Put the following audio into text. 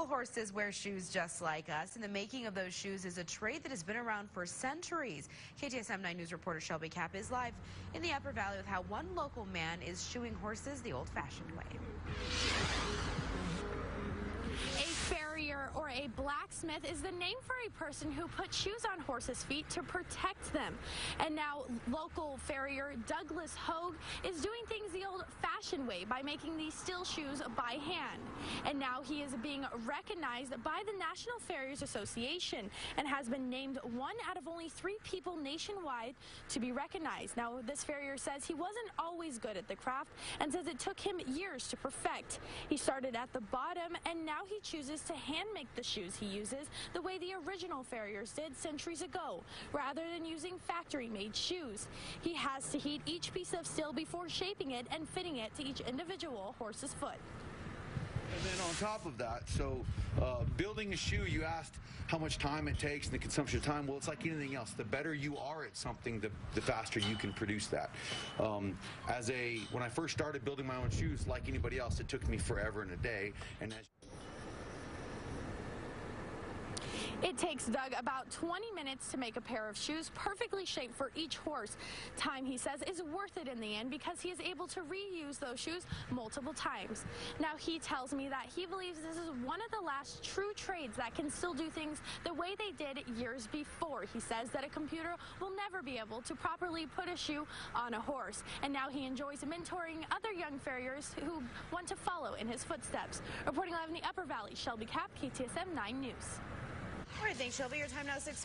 Well, horses wear shoes just like us, and the making of those shoes is a trade that has been around for centuries. KTSM 9 News reporter Shelby Kapp is live in the Upper Valley with how one local man is shoeing horses the old-fashioned way. A farrier, or a blacksmith, is the name for a person who puts shoes on horses' feet to protect them. And now local farrier Douglas Hogue is doing things the old-fashioned way by making these steel shoes by hand. And now he is being recognized by the National Farriers Association and has been named one out of only 3 people nationwide to be recognized. Now, this farrier says he wasn't always good at the craft and says it took him years to perfect. He started at the bottom, and now he chooses to hand make the shoes he uses the way the original farriers did centuries ago, rather than using factory-made shoes. He has to heat each piece of steel before shaping it and fitting it to each individual horse's foot. And then on top of that, so building a shoe, you asked how much time it takes and the consumption of time. Well, it's like anything else. The better you are at something, the faster you can produce that. When I first started building my own shoes, like anybody else, it took me forever and a day. And It takes Doug about 20 minutes to make a pair of shoes perfectly shaped for each horse. Time, he says, is worth it in the end because he is able to reuse those shoes multiple times. Now, he tells me that he believes this is one of the last true trades that can still do things the way they did years before. He says that a computer will never be able to properly put a shoe on a horse. And now he enjoys mentoring other young farriers who want to follow in his footsteps. Reporting live in the Upper Valley, Shelby Kapp, KTSM 9 News. All right, thanks, Shelby. Your time now 6.